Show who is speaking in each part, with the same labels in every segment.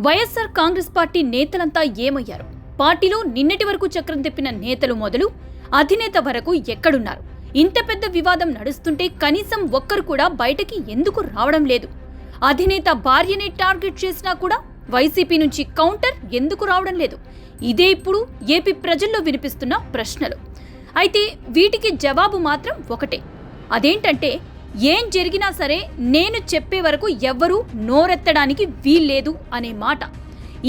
Speaker 1: YSR Congress party నేతలంతా ఏమయ్యారు? పార్టీలో నిన్నటి వరకు చక్రం తిప్పిన నేతలు మొదలు అధినేత వరకు ఎక్కడున్నారు? ఇంత పెద్ద వివాదం నడుస్తుంటే కనీసం ఒక్కరు కూడా బయటకి ఎందుకు రావడం లేదు? అధినేత భార్యనే టార్గెట్ చేసినా కూడా వైసీపీ నుంచి కౌంటర్ ఎందుకు రావడం లేదు? ఇదే ఇప్పుడు ఏపీ ప్రజల్లో వినిపిస్తున్న ప్రశ్నలు. అయితే వీటికి జవాబు మాత్రం ఒకటే. అదేంటంటే, ఏం జరిగినా సరే నేను చెప్పే వరకు ఎవ్వరూ నోరెత్తడానికి వీల్లేదు అనే మాట.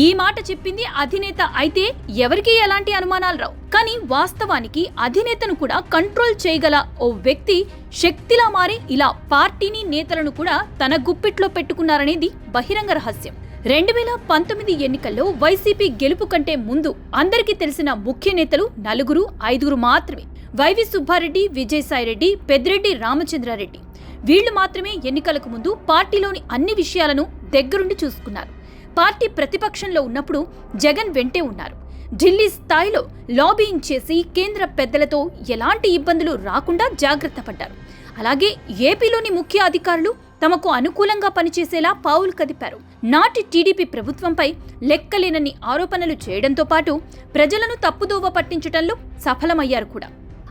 Speaker 1: ఈ మాట చెప్పింది అధినేత అయితే ఎవరికీ ఎలాంటి అనుమానాలు రావు. కానీ వాస్తవానికి అధినేతను కూడా కంట్రోల్ చేయగల ఓ వ్యక్తి శక్తిలా మారి ఇలా పార్టీని నేతలను కూడా తన గుప్పిట్లో పెట్టుకున్నారనేది బహిరంగ రహస్యం. 2019 ఎన్నికల్లో వైసీపీ గెలుపు కంటే ముందు అందరికీ తెలిసిన ముఖ్య నేతలు 4-5 మాత్రమే. వైవి సుబ్బారెడ్డి, విజయసాయిరెడ్డి, పెద్దిరెడ్డి రామచంద్రారెడ్డి. వీళ్లు మాత్రమే ఎన్నికలకు ముందు పార్టీలోని అన్ని విషయాలను దగ్గరుండి చూసుకున్నారు. పార్టీ ప్రతిపక్షంలో ఉన్నప్పుడు జగన్ వెంటే ఉన్నారు. ఢిల్లీ స్థాయిలో లాబియింగ్ చేసి కేంద్ర పెద్దలతో ఎలాంటి ఇబ్బందులు రాకుండా జాగ్రత్త పడ్డారు. అలాగే ఏపీలోని ముఖ్య అధికారులు తమకు అనుకూలంగా పనిచేసేలా పావులు కదిపారు. నాటి టీడీపీ ప్రభుత్వంపై లెక్కలేనన్ని ఆరోపణలు చేయడంతో పాటు ప్రజలను తప్పుదోవ పట్టించడంలో సఫలమయ్యారు కూడా.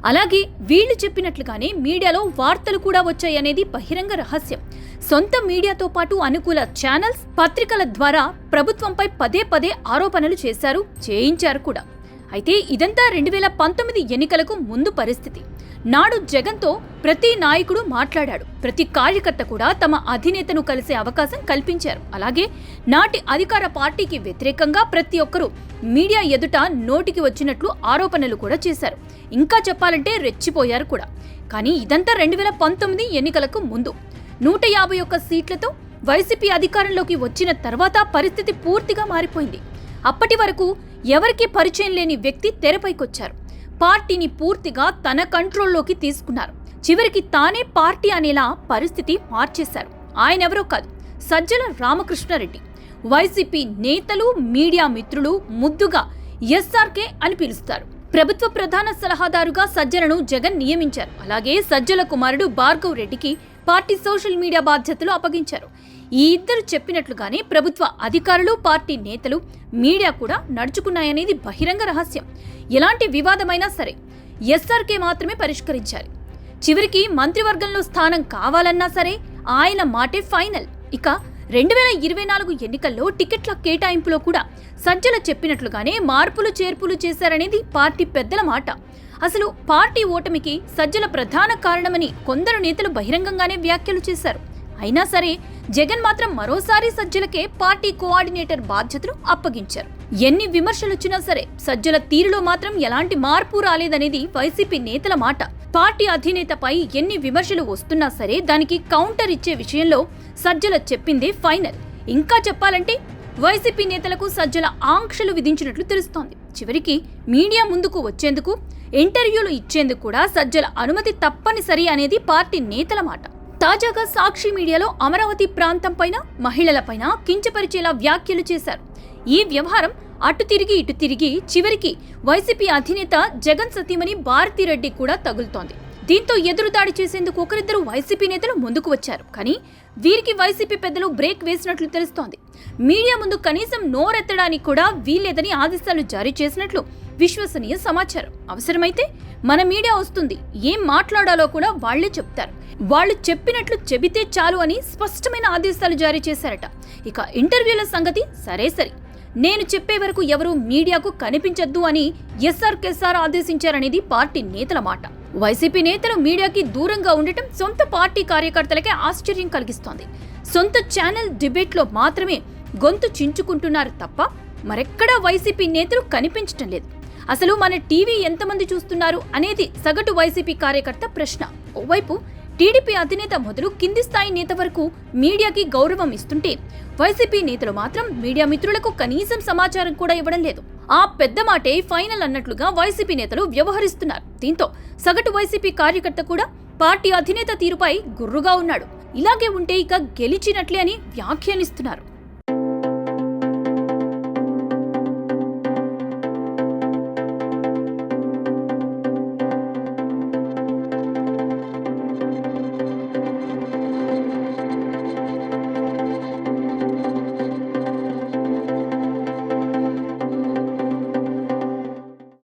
Speaker 1: అలాగే వీళ్లు చెప్పినట్లుగానే మీడియాలో వార్తలు కూడా వచ్చాయనేది బహిరంగ రహస్యం. సొంత మీడియాతో పాటు అనుకూల ఛానల్స్, పత్రికల ద్వారా ప్రభుత్వంపై పదే ఆరోపణలు చేయించారు కూడా. అయితే ఇదంతా 2019 ఎన్నికలకు ముందు పరిస్థితి. నాడు జగన్తో ప్రతి నాయకుడు మాట్లాడాడు. ప్రతి కార్యకర్త కూడా తమ అధినేతను కలిసే అవకాశం కల్పించారు. అలాగే నాటి అధికార పార్టీకి వ్యతిరేకంగా ప్రతి ఒక్కరూ మీడియా ఎదుట నోటికి వచ్చినట్లు ఆరోపణలు కూడా చేశారు. ఇంకా చెప్పాలంటే రెచ్చిపోయారు కూడా. కానీ ఇదంతా 2019 ఎన్నికలకు ముందు. 151 సీట్లతో వైసీపీ అధికారంలోకి వచ్చిన తర్వాత పరిస్థితి పూర్తిగా మారిపోయింది. అప్పటి వరకు ఎవరికీ పరిచయం లేని వ్యక్తి తెరపైకొచ్చారు. పార్టీని పూర్తిగా తన కంట్రోల్లోకి తీసుకున్నారు. చివరికి తానే పార్టీ అనేలా పరిస్థితి మార్చేశారు. ఆయనెవరో కాదు, సజ్జల రామకృష్ణారెడ్డి. వైసీపీ నేతలు, మీడియా మిత్రులు ముద్దుగా ఎస్ఆర్కే అని పిలుస్తారు. ప్రభుత్వ ప్రధాన సలహాదారుగా సజ్జలను జగన్ నియమించారు. అలాగే సజ్జల కుమారుడు భార్గవ్ రెడ్డికి పార్టీ సోషల్ మీడియా బాధ్యతలు అప్పగించారు. ఈ ఇద్దరు చెప్పినట్లుగానే ప్రభుత్వ అధికారులు, పార్టీ నేతలు, మీడియా కూడా నడుచుకున్నాయనేది బహిరంగ రహస్యం. ఎలాంటి వివాదమైనా సరే ఎస్ఆర్కే మాత్రమే పరిష్కరించాలి. చివరికి మంత్రివర్గంలో స్థానం కావాలన్నా సరే ఆయన మాటే ఫైనల్. ఇక 2024 ఎన్నికల్లో టికెట్ల కేటాయింపులో కూడా సజ్జల చెప్పినట్లుగానే మార్పులు చేర్పులు చేశారనేది పార్టీ పెద్దల మాట. అసలు పార్టీ ఓటమికి సజ్జల ప్రధాన కారణమని కొందరు నేతలు బహిరంగంగానే వ్యాఖ్యలు చేశారు. అయినా సరే జగన్ మాత్రం మరోసారి సజ్జలకే పార్టీ కోఆర్డినేటర్ బాధ్యతలు అప్పగించారు. ఎన్ని విమర్శలొచ్చినా సరే సజ్జల తీరులో మాత్రం ఎలాంటి మార్పు రాలేదనేది వైసీపీ నేతల మాట. పార్టీ అధినేతపై ఎన్ని విమర్శలు వస్తున్నా సరే దానికి కౌంటర్ ఇచ్చే విషయంలో సజ్జల చెప్పిందే ఫైనల్. ఇంకా చెప్పాలంటే వైసీపీ నేతలకు సజ్జల ఆంక్షలు విధించినట్లు తెలుస్తోంది. చివరికి మీడియా ముందుకు వచ్చేందుకు, ఇంటర్వ్యూలు ఇచ్చేందుకు కూడా సజ్జల అనుమతి తప్పనిసరి అనేది పార్టీ నేతల మాట. తాజాగా సాక్షి మీడియాలో అమరావతి ప్రాంతం పైన, మహిళలపైన కించపరిచేలా వ్యాఖ్యలు చేశారు. ఈ వ్యవహారం అటు తిరిగి ఇటు తిరిగి చివరికి వైసీపీ అధినేత జగన్ సతీమణి భారతిరెడ్డి కూడా తగులుతోంది. దీంతో ఎదురుదాడి చేసేందుకు ఒకరిద్దరు వైసీపీ నేతలు ముందుకు వచ్చారు. కానీ వీరికి వైసీపీ పెద్దలు బ్రేక్ వేసినట్లు తెలుస్తోంది. మీడియా ముందు కనీసం నోరెత్తడానికి కూడా వీల్లేదని ఆదేశాలు జారీ చేసినట్లు విశ్వసనీయ సమాచారం. అవసరమైతే మన మీడియా వస్తుంది, ఏం మాట్లాడాలో కూడా వాళ్లే చెప్తారు. వాళ్ళు చెప్పినట్లు చెబితే చాలు అని స్పష్టమైన ఆదేశాలు జారీ చేశారట. ఇక ఇంటర్వ్యూల సంగతి సరే, నేను చెప్పే వరకు ఎవరూ మీడియాకు కనిపించొద్దు అని ఎస్ఆర్కేసార్ ఆదేశించారనేది పార్టీ నేతల మాట. వైసీపీ నేతలు మీడియాకి దూరంగా ఉండటం సొంత పార్టీ కార్యకర్తలకే ఆశ్చర్యం కలిగిస్తోంది. సొంత ఛానల్ డిబేట్లో మాత్రమే గొంతు చించుకుంటున్నారు తప్ప మరెక్కడా వైసీపీ నేతలు కనిపించటం లేదు. అసలు మన టీవీ ఎంతమంది చూస్తున్నారు అనేది సగటు వైసీపీ కార్యకర్త ప్రశ్న. ఓవైపు టీడీపీ అధినేత మొదలు కింది స్థాయి నేత వరకు మీడియాకి గౌరవం ఇస్తుంటే వైసీపీ నేతలు మాత్రం మీడియా మిత్రులకు కనీసం సమాచారం కూడా ఇవ్వడం లేదు. ఆ పెద్ద మాటే ఫైనల్ అన్నట్లుగా వైసీపీ నేతలు వ్యవహరిస్తున్నారు. దీంతో సగటు వైసీపీ కార్యకర్త కూడా పార్టీ అధినేత తీరుపై గుర్రుగా ఉన్నాడు. ఇలాగే ఉంటే ఇక గెలిచినట్లే అని వ్యాఖ్యానిస్తున్నారు.